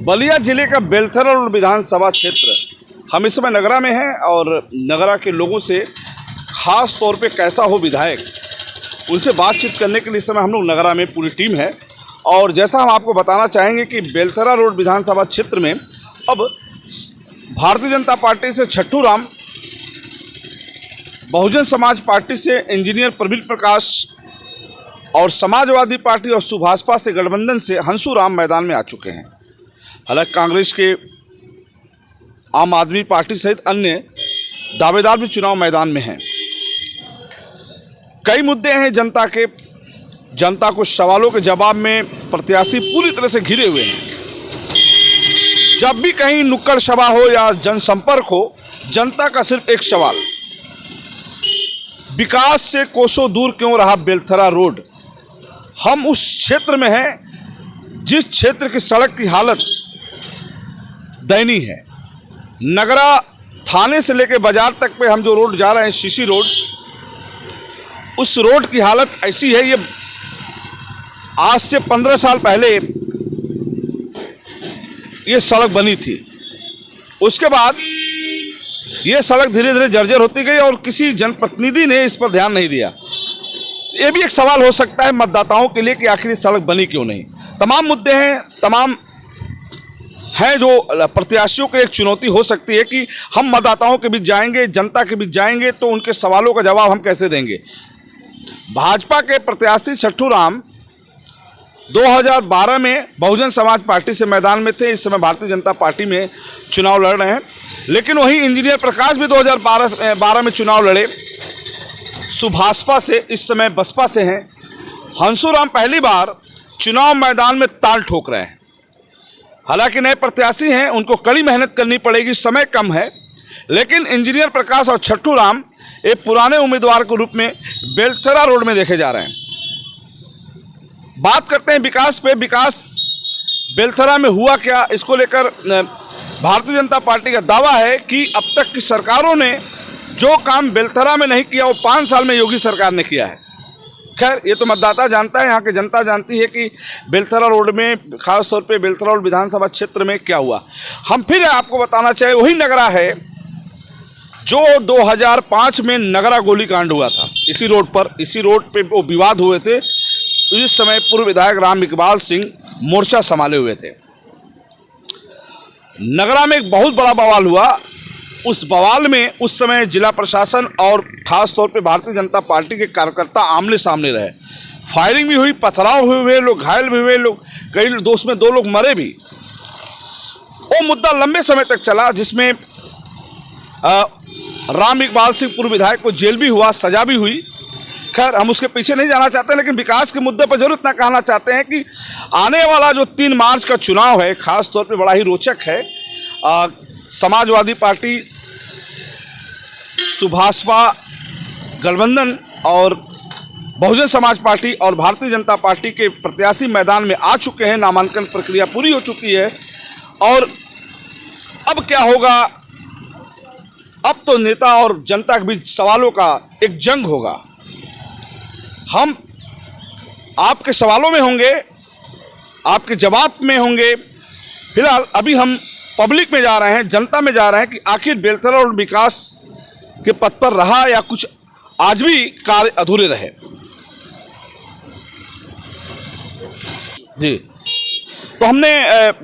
बलिया जिले का बेलथरा रोड विधानसभा क्षेत्र, हम इस समय नगरा में हैं और नगरा के लोगों से खास तौर पे कैसा हो विधायक, उनसे बातचीत करने के लिए इस समय हम लोग नगरा में पूरी टीम है। और जैसा हम आपको बताना चाहेंगे कि बेलथरा रोड विधानसभा क्षेत्र में अब भारतीय जनता पार्टी से छट्टू राम, बहुजन समाज पार्टी से इंजीनियर प्रवीण प्रकाश और समाजवादी पार्टी और सुभाषपा से गठबंधन से हंसू राम मैदान में आ चुके हैं। हालांकि कांग्रेस के, आम आदमी पार्टी सहित अन्य दावेदार भी चुनाव मैदान में हैं। कई मुद्दे हैं जनता के, जनता को सवालों के जवाब में प्रत्याशी पूरी तरह से घिरे हुए हैं। जब भी कहीं नुक्कड़ सभा हो या जनसंपर्क हो, जनता का सिर्फ एक सवाल, विकास से कोसों दूर क्यों रहा बेलथरा रोड। हम उस क्षेत्र में हैं जिस क्षेत्र की सड़क की हालत दयनीय है। नगरा थाने से लेकर बाजार तक पे हम जो रोड जा रहे हैं, सीसी रोड, उस रोड की हालत ऐसी है, ये आज से 15 साल पहले ये सड़क बनी थी। उसके बाद ये सड़क धीरे धीरे जर्जर होती गई और किसी जनप्रतिनिधि ने इस पर ध्यान नहीं दिया। ये भी एक सवाल हो सकता है मतदाताओं के लिए कि आखिर सड़क बनी क्यों नहीं। तमाम मुद्दे हैं, तमाम हैं जो प्रत्याशियों के लिए एक चुनौती हो सकती है कि हम मतदाताओं के बीच जाएंगे, जनता के बीच जाएंगे तो उनके सवालों का जवाब हम कैसे देंगे। भाजपा के प्रत्याशी छट्टू राम 2012 में बहुजन समाज पार्टी से मैदान में थे, इस समय भारतीय जनता पार्टी में चुनाव लड़ रहे हैं। लेकिन वहीं इंजीनियर प्रकाश भी 2012 में चुनाव लड़े, सुभाषपा से, इस समय बसपा से हैं। हंसू राम पहली बार चुनाव मैदान में ताल ठोक रहे हैं। हालांकि नए प्रत्याशी हैं, उनको कड़ी मेहनत करनी पड़ेगी, समय कम है। लेकिन इंजीनियर प्रकाश और छट्टू राम एक पुराने उम्मीदवार के रूप में बेलथरा रोड में देखे जा रहे हैं। बात करते हैं विकास पे। विकास बेलथरा में हुआ क्या, इसको लेकर भारतीय जनता पार्टी का दावा है कि अब तक की सरकारों ने जो काम बेलथरा में नहीं किया वो 5 साल में योगी सरकार ने किया है। खैर, ये तो मतदाता जानता है, यहाँ की जनता जानती है कि बेलथरा रोड में, खासतौर पे बेलथरा रोड विधानसभा क्षेत्र में क्या हुआ। हम फिर आपको बताना चाहे, वही नगरा है जो 2005 में नगरा गोलीकांड हुआ था। इसी रोड पे वो विवाद हुए थे। इस समय पूर्व विधायक राम इकबाल सिंह मोर्चा संभाले हुए थे। नगरा में एक बहुत बड़ा बवाल हुआ। उस बवाल में उस समय जिला प्रशासन और खास तौर पे भारतीय जनता पार्टी के कार्यकर्ता आमने सामने रहे। फायरिंग भी हुई, पथराव हुए, लोग घायल भी हुए, लोग कई दोस्त में 2 लोग मरे भी। वो मुद्दा लंबे समय तक चला, जिसमें राम इकबाल सिंह पूर्व विधायक को जेल भी हुआ, सजा भी हुई। खैर, हम उसके पीछे नहीं जाना चाहते, लेकिन विकास के मुद्दे पर जरूर इतना कहना चाहते हैं कि आने वाला जो 3 मार्च का चुनाव है, खास तौर पे बड़ा ही रोचक है। समाजवादी पार्टी, सुभाषपा गठबंधन और बहुजन समाज पार्टी और भारतीय जनता पार्टी के प्रत्याशी मैदान में आ चुके हैं। नामांकन प्रक्रिया पूरी हो चुकी है और अब क्या होगा, अब तो नेता और जनता के बीच सवालों का एक जंग होगा। हम आपके सवालों में होंगे, आपके जवाब में होंगे। फिलहाल अभी हम पब्लिक में जा रहे हैं, जनता में जा रहे हैं कि आखिर बेलथरा रोड विकास के पथ पर रहा या कुछ आज भी कार्य अधूरे रहे। जी, तो हमने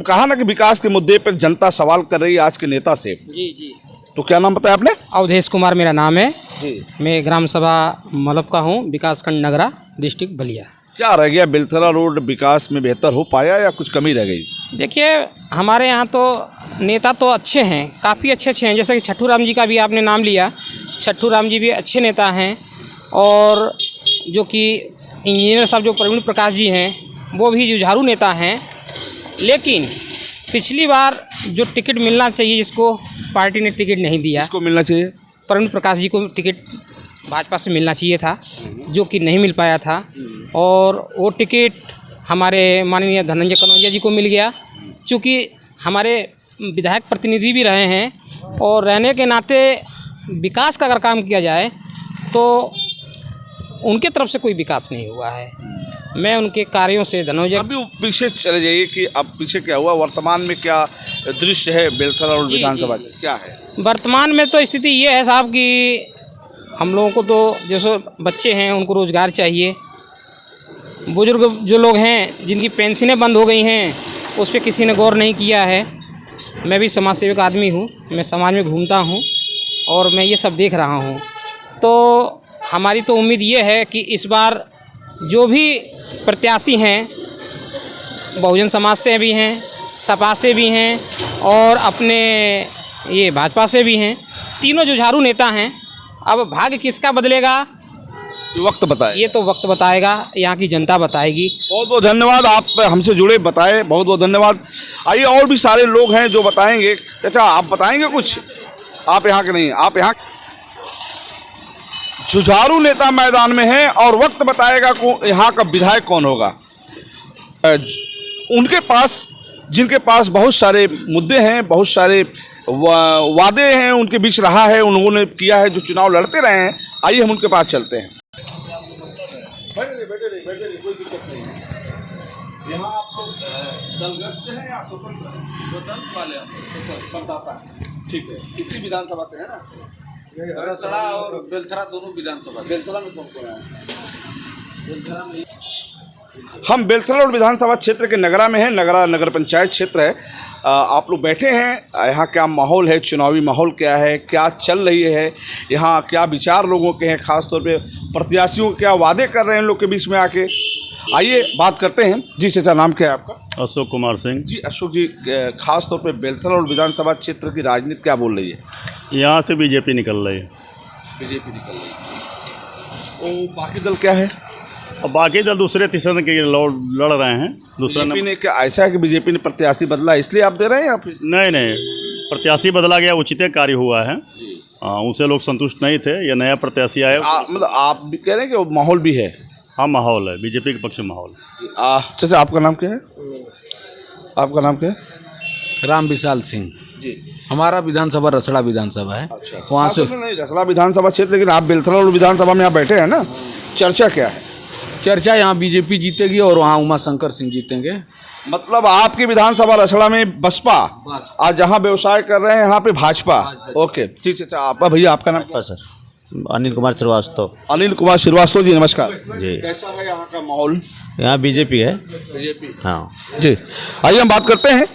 कहा ना कि विकास के मुद्दे पर जनता सवाल कर रही है आज के नेता से। जी। तो क्या नाम बताया आपने? अवधेश कुमार मेरा नाम है जी। मैं ग्राम सभा मलप का हूँ, विकासखंड नगरा, डिस्ट्रिक्ट बलिया। क्या रह गया, बेलथरा रोड विकास में बेहतर हो पाया या कुछ कमी रह गई? देखिए, हमारे यहाँ तो नेता तो अच्छे हैं, काफ़ी अच्छे हैं। जैसे कि छट्टू राम जी का भी आपने नाम लिया, छट्टू राम जी भी अच्छे नेता हैं। और जो कि इंजीनियर साहब जो प्रवीण प्रकाश जी हैं, वो भी जुझारू नेता हैं। लेकिन पिछली बार जो टिकट मिलना चाहिए, जिसको पार्टी ने टिकट नहीं दिया, किसको मिलना चाहिए? प्रवीण प्रकाश जी को टिकट भाजपा से मिलना चाहिए था, जो कि नहीं मिल पाया था। और वो टिकट हमारे माननीय धनंजय कनौजिया जी को मिल गया। चूँकि हमारे विधायक प्रतिनिधि भी रहे हैं और रहने के नाते विकास का अगर काम किया जाए तो उनके तरफ से कोई विकास नहीं हुआ है। मैं उनके कार्यों से धनंजय अभी वो पीछे चले जाइए कि अब पीछे क्या हुआ, वर्तमान में क्या दृश्य है बेलथरा रोड जी, विधानसभा जी। का, क्या है? वर्तमान में तो स्थिति ये है साहब कि हम लोगों को तो जैसे बच्चे हैं उनको रोज़गार चाहिए, बुजुर्ग जो लोग हैं जिनकी पेंशनें बंद हो गई हैं उस पर किसी ने गौर नहीं किया है। मैं भी समाज सेवक आदमी हूँ, मैं समाज में घूमता हूँ और मैं ये सब देख रहा हूँ। तो हमारी तो उम्मीद ये है कि इस बार जो भी प्रत्याशी हैं, बहुजन समाज से भी हैं, सपा से भी हैं और अपने ये भाजपा से भी हैं, तीनों जुझारू नेता हैं। अब भाग्य किसका बदलेगा ये वक्त बताए। ये तो वक्त बताएगा, यहाँ की जनता बताएगी। बहुत बहुत धन्यवाद, आप हमसे जुड़े, बताए, बहुत बहुत धन्यवाद। आइए और भी सारे लोग हैं जो बताएंगे। अच्छा, आप बताएंगे कुछ? आप यहाँ के नहीं, आप यहाँ जुझारू नेता मैदान में हैं और वक्त बताएगा यहाँ का विधायक कौन होगा। उनके पास, जिनके पास बहुत सारे मुद्दे हैं, बहुत सारे वादे हैं, उनके बीच रहा है, उन्होंने किया है, जो चुनाव लड़ते रहे हैं। आइए हम उनके पास चलते हैं। बैठे रहिए, कोई दिक्कत नहीं है। यहाँ आप लोग दलगत से हैं या स्वतंत्र? स्वतंत्र वाले मतदाता हैं, ठीक है। इसी विधानसभा से है ना? रसड़ा और बेलथरा दोनों विधानसभा। बेलथरा में कौन कौन है? बेलथरा में हम बेलथरा और विधानसभा क्षेत्र के नगरा में हैं। नगरा नगर पंचायत क्षेत्र है। आप लोग बैठे हैं, यहाँ क्या माहौल है, चुनावी माहौल क्या है, क्या चल रही है, यहाँ क्या विचार लोगों के हैं, खास तौर पे प्रत्याशियों क्या वादे कर रहे हैं लोग के बीच में आके। आइए बात करते हैं। जी चाचा, नाम क्या है आपका? अशोक कुमार सिंह। जी अशोक जी, खास तौर पे बेलथरा और विधानसभा क्षेत्र की राजनीति क्या बोल रही है? यहाँ से बीजेपी निकल रही है। बीजेपी निकल रही है। तो बाकी दल क्या है? और बाकी दल दूसरे तीसरे के लड़ रहे हैं। दूसरा बीजेपी ने क्या ऐसा है कि बीजेपी ने प्रत्याशी बदला इसलिए आप दे रहे हैं या फिर? नहीं, प्रत्याशी बदला गया, उचित कार्य हुआ है। उनसे लोग संतुष्ट नहीं थे, ये नया प्रत्याशी आया। मतलब आप भी कह रहे हैं कि वो माहौल भी है? हाँ, माहौल है, बीजेपी के पक्ष में माहौल। चाचा आपका नाम क्या है? आपका नाम क्या है? राम विशाल सिंह जी। हमारा विधानसभा रसड़ा विधानसभा है। अच्छा, वहाँ से नहीं रसड़ा विधानसभा क्षेत्र, लेकिन आप बेलथरा और विधानसभा में यहाँ बैठे हैं ना, चर्चा क्या है? चर्चा यहाँ बीजेपी जीतेगी और वहाँ उमा शंकर सिंह जीतेंगे। मतलब आपकी विधानसभा रसड़ा में बसपा, आज जहाँ व्यवसाय कर रहे हैं यहाँ पे भाजपा। ओके, ठीक है। आपका भैया, आपका नाम क्या? सर अनिल कुमार श्रीवास्तव। अनिल कुमार श्रीवास्तव जी, नमस्कार जी। कैसा है यहाँ का माहौल? यहाँ बीजेपी है। बीजेपी, हाँ जी। आइए हम बात करते हैं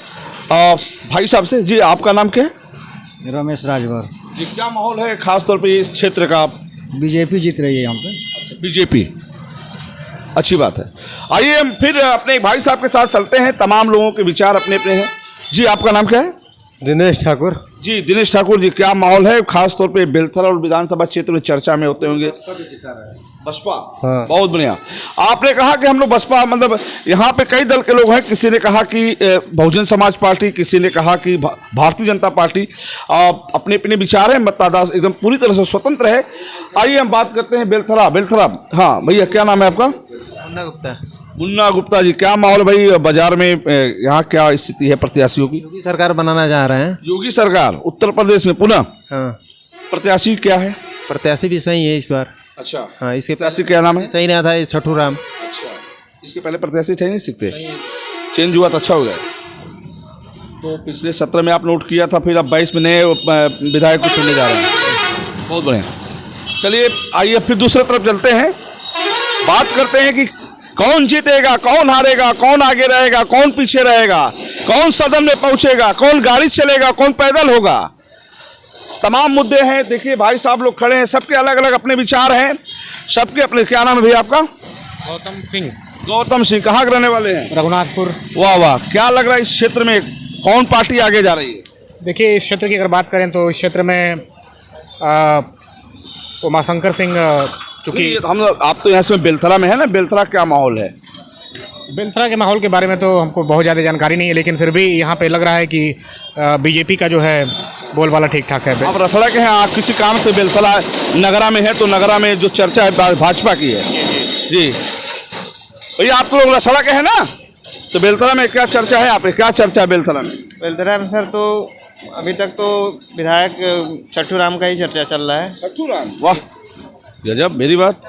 भाई साहब से। जी आपका नाम क्या है? रमेश राजभर। जी, क्या माहौल है खास तौर पे इस क्षेत्र का? बीजेपी जीत रही है यहाँ पे। बीजेपी, अच्छी बात है। आइए हम फिर अपने एक भाई साहब के साथ चलते हैं। तमाम लोगों के विचार अपने अपने हैं। जी आपका नाम क्या है? दिनेश ठाकुर। जी दिनेश ठाकुर जी, क्या माहौल है खास तौर पे बेलथरा और विधानसभा क्षेत्र में चर्चा में होते होंगे? बसपा। हाँ। बहुत बढ़िया। आपने कहा कि हम लोग बसपा, मतलब यहाँ पे कई दल के लोग हैं। किसी ने कहा कि बहुजन समाज पार्टी, किसी ने कहा कि भारतीय जनता पार्टी। अपने अपने विचार हैं, मतदाता एकदम पूरी तरह से स्वतंत्र है। आइए हम बात करते हैं बेलथरा। हाँ भैया, क्या नाम है आपका? मुन्ना गुप्ता। मुन्ना गुप्ता जी, क्या माहौल भाई बाजार में, यहाँ क्या स्थिति है प्रत्याशियों की? योगी सरकार बनाना चाह रहे हैं। योगी सरकार उत्तर प्रदेश में पुनः? हाँ। प्रत्याशी क्या है? प्रत्याशी भी सही है इस बार। अच्छा, हाँ, इसके प्रत्याशी क्या नाम है? सही नहीं था छठू राम। अच्छा, इसके पहले प्रत्याशी थे नहीं सकते, चेंज हुआ तो अच्छा हो गया। तो पिछले 17 में आप नोट किया था, फिर अब 22 में नए विधायक को चुनने जा रहे हैं। बहुत बढ़िया। चलिए आइए फिर दूसरे तरफ चलते हैं। बात करते हैं कि कौन जीतेगा, कौन हारेगा, कौन आगे रहेगा, कौन पीछे रहेगा, कौन सदन में पहुंचेगा, कौन गाड़ी चलेगा, कौन पैदल होगा। तमाम मुद्दे हैं। देखिए भाई साहब लोग खड़े हैं, सबके अलग अलग अपने विचार हैं, सबके अपने। क्या नाम है भैया आपका? गौतम सिंह। गौतम सिंह, कहाँ के रहने वाले हैं? रघुनाथपुर। वाह वाह, क्या लग रहा है इस क्षेत्र में कौन पार्टी आगे जा रही है? देखिए, इस क्षेत्र की अगर बात करें तो इस क्षेत्र में उमाशंकर सिंह, चूँकि हम आप तो यहाँ से बेलथरा में है ना, बेलथरा क्या माहौल है? बेलथरा के माहौल के बारे में तो हमको बहुत ज़्यादा जानकारी नहीं है, लेकिन फिर भी यहाँ पे लग रहा है कि बीजेपी का जो है बोलबाला ठीक ठाक है। आप रसड़ा के हैं, आप किसी काम से बेलथरा नगरा में है, तो नगरा में जो चर्चा है भाजपा की है। जी भैया, आप तो लोग रसड़ा के हैं ना, तो बेलथरा में क्या चर्चा है? आपके क्या चर्चा है बेलथरा में? बेलतरा में सर तो अभी तक तो विधायक छठू राम का ही चर्चा चल रहा है। छठू राम, वाह गजब, मेरी बात।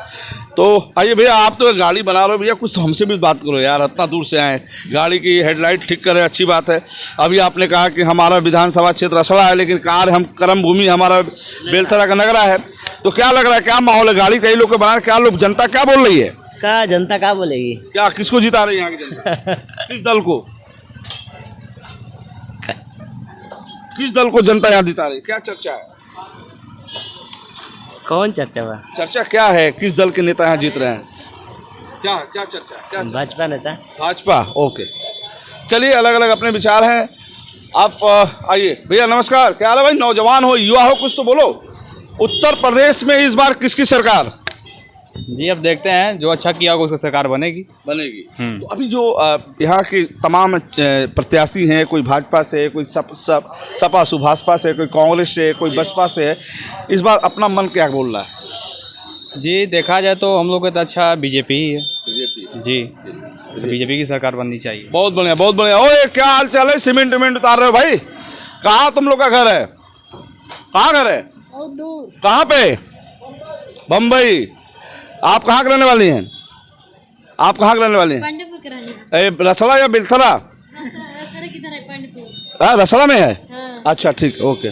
तो आइए भैया, आप तो गाड़ी बना रहे हो भैया, कुछ हमसे भी बात करो यार, इतना दूर से आए, गाड़ी की हेडलाइट ठीक करें, अच्छी बात है। अभी आपने कहा कि हमारा विधानसभा क्षेत्र रसड़ा है, लेकिन कार हम कर्म भूमि हमारा बेलथरा का नगरा है, तो क्या लग रहा है, क्या माहौल है? गाड़ी कई लोग बना, क्या लोग, जनता क्या बोल रही है? क्या जनता क्या बोलेगी? क्या किसको जिता रही है यहाँ की जनता? किस दल को, किस दल को जनता यहाँ जिता रही है? क्या चर्चा है? कौन चर्चा हुआ? चर्चा क्या है, किस दल के नेता यहाँ जीत रहे हैं? क्या क्या चर्चा है? क्या भाजपा नेता। भाजपा, ओके। चलिए, अलग अलग अपने विचार हैं। आप आइए भैया, नमस्कार, क्या हाल है भाई? नौजवान हो, युवा हो, कुछ तो बोलो। उत्तर प्रदेश में इस बार किसकी सरकार? जी अब देखते हैं, जो अच्छा किया होगा उसकी सरकार बनेगी। तो अभी जो यहाँ के तमाम प्रत्याशी हैं, कोई भाजपा से है, कोई सपा सुभाषपा से, कोई कांग्रेस से, कोई बसपा से है, इस बार अपना मन क्या बोल रहा है? जी देखा जाए तो हम लोग का तो अच्छा बीजेपी ही है। बीजेपी जी, तो बीजेपी की सरकार बननी चाहिए। बहुत बढ़िया, बहुत बढ़िया। ओए, क्या हाल चाल है? सीमेंट विमेंट उतार रहे हो भाई? कहाँ तुम लोग का घर है? कहाँ घर है? कहाँ पे? बम्बई। आप कहाँ के रहने वाली हैं? आप कहाँ के रहने वाली हैं? रसड़ा या बेलथरा? रसड़ा में है। अच्छा, ठीक, ओके,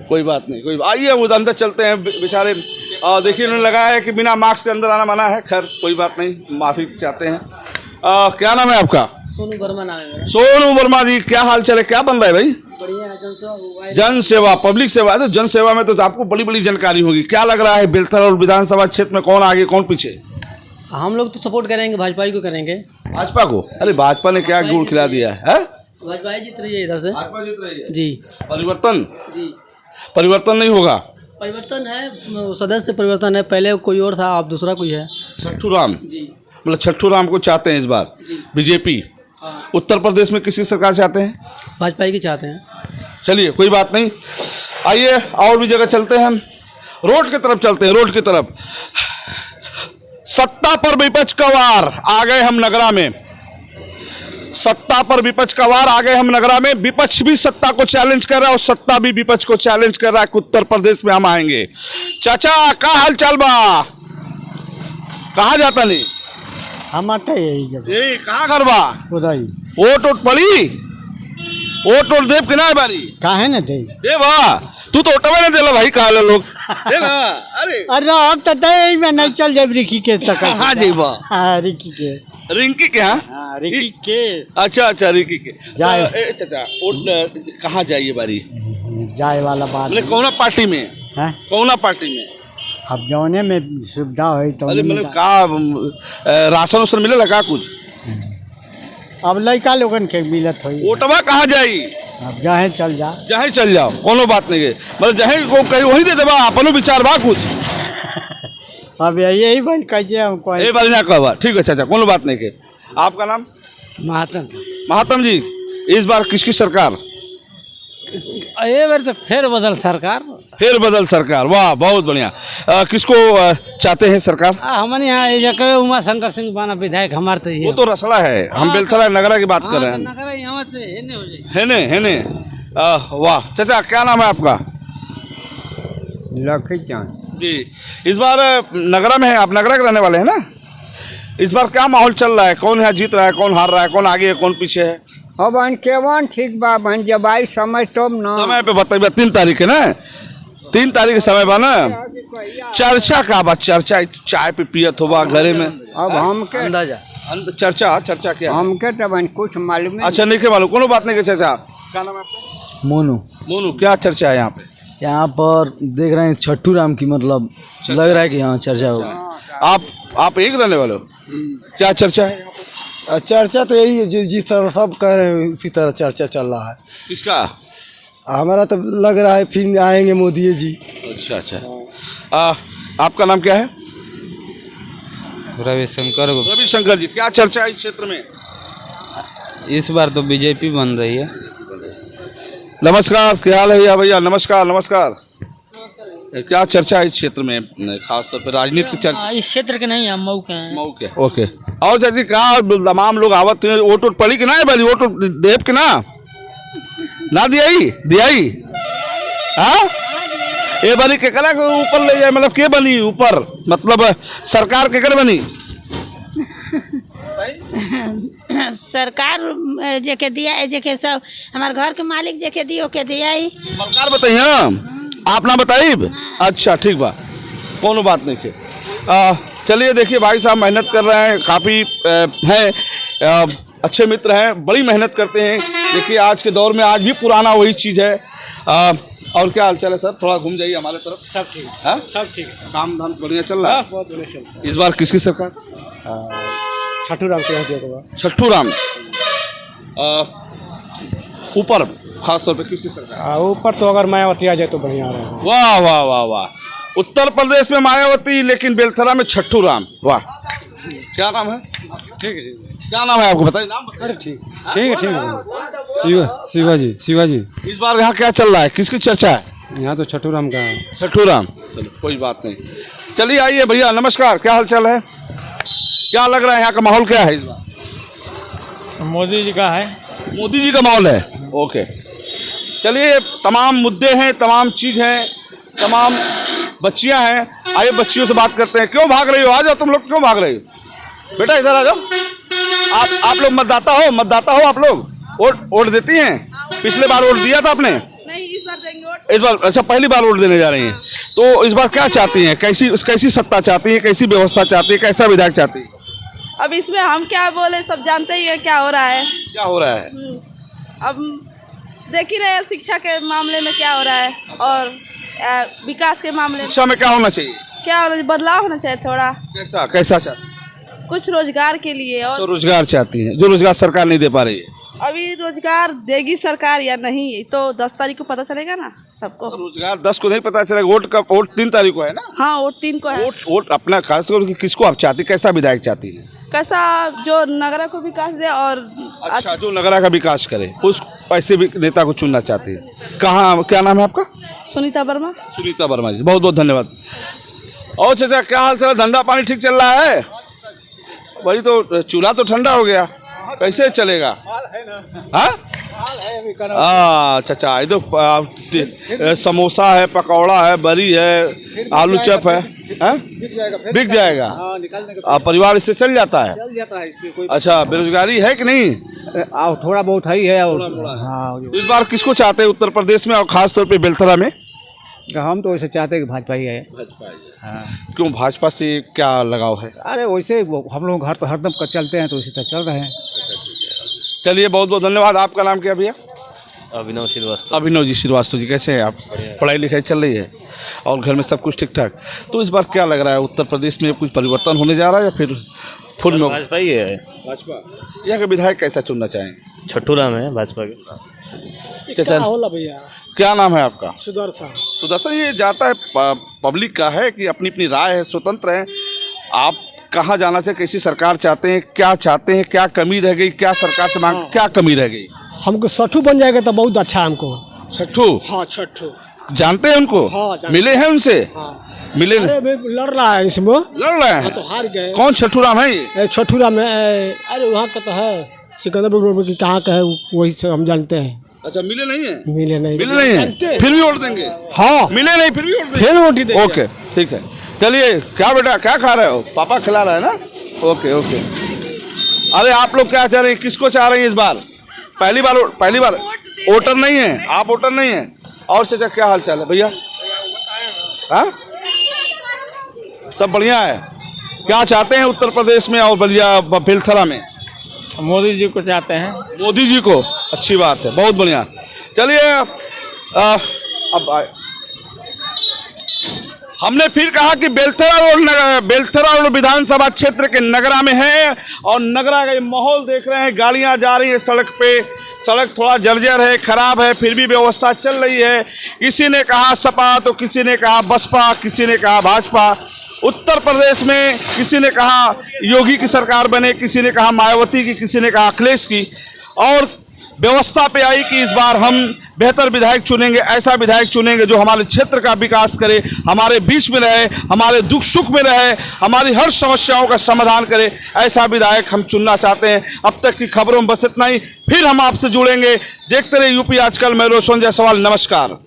कोई बात नहीं, कोई। आइए वो अंदर चलते हैं बेचारे। देखिए, उन्होंने लगाया है कि बिना मास्क के अंदर आना मना है। खैर कोई बात नहीं, माफ़ी चाहते हैं। क्या नाम है आपका? सोनू वर्मा नाम है। सोनू वर्मा जी, क्या हाल चाल है? क्या बन रहा है भाई? जन सेवा, पब्लिक सेवा है, तो जन सेवा में तो आपको बड़ी बड़ी जानकारी होगी। क्या लग रहा है, बेलथरा और विधानसभा क्षेत्र में कौन आगे कौन पीछे? हम लोग तो सपोर्ट करेंगे, भाजपा ही को करेंगे। भाजपा को? अरे भाजपा ने क्या गुड़ खिला दिया है? भाजपा ही जीत रही है इधर से। भाजपा जीत रही है जी। परिवर्तन? जी, परिवर्तन नहीं होगा। परिवर्तन है, सदस्य परिवर्तन है, पहले कोई और था, अब दूसरा कोई है। छट्टू राम, जी, मतलब छट्टू राम को चाहते हैं इस बार बीजेपी। उत्तर प्रदेश में किसकी सरकार चाहते हैं? भाजपा ही की चाहते हैं। चलिए, कोई बात नहीं, आइए और भी जगह चलते हैं, हम रोड की तरफ चलते हैं, रोड की तरफ। सत्ता पर विपक्ष का वार, आ गए हम नगरा में। सत्ता पर विपक्ष का वार, आ गए हम नगरा में। विपक्ष भी सत्ता को चैलेंज कर रहा है और सत्ता भी विपक्ष को चैलेंज कर रहा है कि उत्तर प्रदेश में हम आएंगे। चाचा, का हाल चाल बा? कहाँ जाता नहीं? हम आते यही जब यही, कहाँ घर बा? उधर वोट वोट पड़ी? वोट वोट देव के ना बारी? का है ना दे देवा, तू तो ओटवा नहीं देला भाई, कहा लोग देला। अरे अब तो दे में नहीं चल जाए रिकी के तक। हाँ जी, वाह। हाँ, रिकी के, रिंकी के? हाँ रिकी के। अच्छा अच्छा, रिंकी के जाए। चाचा, वोट कहाँ जाइए बारी? जाए वाला बात मतलब कौना पार्टी में है? कौना पार्टी में? अब जौने में सुविधा हो तो। अरे मतलब का राशन उसन मिलेला का कुछ? अब लड़का लोगन के मिलत हो। वोटवा कहाँ जाई? अब जहाँ चल जा, जहाँ चल जाओ, कोनो बात नहीं है, मतलब जहाँ को कहीं वही दे देबा, अपनो विचार बा कुछ? अब यही बात कैसे हमको ए बारी ना कहबा, ठीक है चाचा, कोनो बात नहीं के। आपका नाम? महात्म। महात्म जी, इस बार किसकी सरकार? ये बार तो फेर बदल सरकार। फिर बदल सरकार, वाह, बहुत बढ़िया। किसको चाहते हैं सरकार? हमारे यहाँ उमा शंकर सिंह बाना विधायक हमारे तो वो तो रसड़ा है, हम बेलथरा नगरा की बात कर रहे हैं। यहाँ से है ने वाह। चाचा, क्या नाम है आपका? लखी चांद जी, इस बार नगरा में है, आप नगरा के रहने वाले हैं ना? इस बार क्या माहौल चल रहा है? कौन यहाँ जीत रहा है, कौन हार रहा है, कौन आगे है, कौन पीछे है? अब केवन ठीक बा बन जब आई समय तब ना समय पे बताइए। 3 तारीख है ना? 3 तारीख के समय बा ना? चर्चा का बा? चर्चा चाय पे पियत होगा घरे में? अब हमके अंदाजा चर्चा क्या? हमके तो बन कुछ मालूम नहीं। अच्छा, नहीं के मालूम, कोनो बात नहीं के। चाचा, क्या नाम है आपका? मोनू। मोनू, क्या चर्चा है यहाँ पे? यहाँ पर देख रहे हैं छट्टू राम की, मतलब लग रहा है कि यहाँ चर्चा होगा। आप एक रहने वाले हो? क्या चर्चा है यहाँ पे? चर्चा तो यही है, जिस तरह सब कह रहे हैं उसी तरह चर्चा चल रहा है। किसका? हमारा तो लग रहा है फिर आएंगे मोदी जी। अच्छा अच्छा। आपका नाम क्या है? रविशंकर जी, क्या चर्चा है इस क्षेत्र में? इस बार तो बीजेपी बन रही है। नमस्कार, क्या हाल है भैया? भैया नमस्कार, नमस्कार। क्या चर्चा है इस क्षेत्र में, खासतौर पर राजनीति की चर्चा? इस क्षेत्र के नहीं, हम मऊ के हैं। मऊ के, ओके। और चाची, क्या तमाम लोग आवत हैं, वोट वोट पड़ी कि ना? भाई वोट देव के ना दियाई? हाँ, ये बनी केकरा के ऊपर ले जाए, मतलब के बनी ऊपर, मतलब सरकार केकर बनी? सरकार जेके दिया है, जेके सब हमारे घर के मालिक जेके दियो के दिया ही। सरकार बताइए, हाँ आप ना बताइए। अच्छा ठीक बा, कोनो बात नहीं के। चलिए देखिए भाई साहब मेहनत कर रहे हैं, काफ़ी हैं, अच्छे मित्र हैं, बड़ी मेहनत करते हैं। देखिए आज के दौर में आज भी पुराना वही चीज़ है। और क्या हाल चाल है सर? थोड़ा घूम जाइए हमारे तरफ। सब ठीक है, सब ठीक है, काम धाम बढ़िया चल रहा है? बहुत बढ़िया चल रहा है। इस बार किसकी सरकार? छठू राम के छठू राम। ऊपर खास तौर पे किसकी सरकार? ऊपर तो अगर मायावती आ जाए तो बढ़िया रहा। वाह वाह वाह वाह, उत्तर प्रदेश में मायावती, लेकिन बेलथरा में छठू राम। वाह, क्या नाम है? ठीक है, क्या नाम है आपको बताइए, नाम बताइए। ठीक है, शिवाजी। इस बार यहाँ क्या चल रहा है, किसकी चर्चा है? यहाँ तो छठू राम का। छठू राम, चलो कोई बात नहीं। चलिए आइए भैया, नमस्कार, क्या हाल चाल है? क्या लग रहा है यहाँ का माहौल क्या है इस बार? मोदी जी का है। मोदी जी का माहौल है, ओके। चलिए तमाम मुद्दे हैं, तमाम चीज़ हैं, तमाम बच्चियां हैं। आइए बच्चियों से बात करते हैं। क्यों भाग रही हो? आ जाओ तुम लोग, क्यों भाग रही हो? बेटा इधर आ जाओ। आप लोग मतदाता हो आप लोग? वोट देती हैं? पिछले बार वोट दिया था आपने? नहीं, इस बार देंगे वोट। इस बार, अच्छा पहली बार वोट देने जा रही हैं, तो इस बार क्या चाहती हैं? कैसी सत्ता चाहती हैं, कैसी व्यवस्था चाहती है, कैसा विधायक चाहती है? अब इसमें हम क्या बोले, सब जानते ही है क्या हो रहा है। क्या हो रहा है? अब देख ही रहे हैं शिक्षा के मामले में क्या हो रहा है, और विकास के मामले में। शिक्षा में क्या होना चाहिए? क्या बदलाव होना चाहिए थोड़ा। कैसा चाहती? कुछ रोजगार के लिए, और रोजगार चाहती हैं, जो रोजगार सरकार नहीं दे पा रही है। अभी रोजगार देगी सरकार या नहीं तो 10 तारीख को पता चलेगा ना सबको। रोजगार 10 को नहीं पता चलेगा, वोट 3 तारीख को है ना? हाँ, वोट 3 को है। वोट अपना खास कर किसको आप चाहती, कैसा विधायक चाहती है? कैसा जो नगरा को विकास दे, और अच्छा जो नगरा का विकास करे, उस ऐसे भी नेता को चुनना चाहती है। कहाँ, क्या नाम है आपका? सुनीता वर्मा। सुनीता वर्मा जी, बहुत बहुत धन्यवाद। और चाचा क्या हाल चाल, धंधा पानी ठीक चल रहा है? वही तो, चूल्हा तो ठंडा हो गया, कैसे चलेगा? हाँ चाचा, ये तो समोसा है, पकौड़ा है, बरी है, आलू चप है, बिक जाएगा। परिवार इससे चल जाता है? अच्छा, बेरोजगारी है कि नहीं? थोड़ा बहुत है। और इस बार किसको चाहते हैं उत्तर प्रदेश में और खास तौर पे बेलथरा में? हम तो वैसे चाहते हैं कि भाजपा ही है। हाँ। क्यों, भाजपा से क्या लगाव है? अरे वैसे हम लोग घर तो हरदम कर चलते हैं, तो इसी तरह चल रहे हैं। चलिए बहुत बहुत धन्यवाद। आपका नाम क्या भैया? अभिनव श्रीवास्तव। अभिनव जी श्रीवास्तव जी, कैसे हैं आप? पढ़ाई लिखाई चल रही है और घर में सब कुछ ठीक ठाक? तो इस बार क्या लग रहा है, उत्तर प्रदेश में कुछ परिवर्तन होने जा रहा है या फिर फुल में भाजपा ही है? भाजपा। यहाँ का विधायक कैसा चुनना चाहेंगे? छठू राम है भाजपा के। चाचा भैया, क्या नाम है आपका? सुदर्शन। ये जाता है पब्लिक का है कि अपनी अपनी राय है, स्वतंत्र है। आप कहाँ जाना चाहिए, कैसी सरकार चाहते हैं, क्या चाहते हैं, क्या कमी रह गई, क्या सरकार से मांग, क्या कमी रह गई? हमको छठू बन जाएगा तो बहुत अच्छा है हमको। छठू? हाँ, छठू जानते हैं उनको? हाँ, मिले हैं उनसे? हाँ। मिले? लड़ रहा है इसमें। लड़ रहे हैं? तो हार गए। कौन छठू राम है ये? छठू राम है, अरे वहाँ का तो है, सिकंदरपुर रोड की कहाँ का है, वही से हम जानते हैं। अच्छा, मिले नहीं है? मिले नहीं है, फिर भी वोट देंगे? हाँ, मिले नहीं फिर भी वोट देंगे? फिर वोट ही देंगे। ओके ठीक है। चलिए, क्या बेटा क्या खा रहे हो? पापा खिला रहा है ना? ओके। अरे आप लोग क्या चाह रहे हैं, किसको चाह रहे हैं इस बार? पहली बार वोटर नहीं है आप? वोटर नहीं है। और चाचा क्या हाल चाल है भैया? हाँ, सब बढ़िया है। क्या चाहते हैं उत्तर प्रदेश में और बलिया बेलथरा में? मोदी जी को चाहते हैं। मोदी जी को, अच्छी बात है, बहुत बढ़िया। चलिए अब हमने फिर कहा कि बेलथरा रोड विधानसभा क्षेत्र के नगरा में है, और नगरा का ये माहौल देख रहे हैं, गाड़ियां जा रही हैं सड़क पे, सड़क थोड़ा जर्जर है, खराब है, फिर भी व्यवस्था चल रही है। किसी ने कहा सपा तो किसी ने कहा बसपा, किसी ने कहा भाजपा। उत्तर प्रदेश में किसी ने कहा योगी की सरकार बने, किसी ने कहा मायावती की, किसी ने कहा अखिलेश की, और व्यवस्था पे आई कि इस बार हम बेहतर विधायक चुनेंगे, ऐसा विधायक चुनेंगे जो हमारे क्षेत्र का विकास करे, हमारे बीच में रहे, हमारे दुख सुख में रहे, हमारी हर समस्याओं का समाधान करे, ऐसा विधायक हम चुनना चाहते हैं। अब तक की खबरों में बस इतना ही, फिर हम आपसे जुड़ेंगे। देखते रहे यूपी आजकल। मैं रोशन जायसवाल, नमस्कार।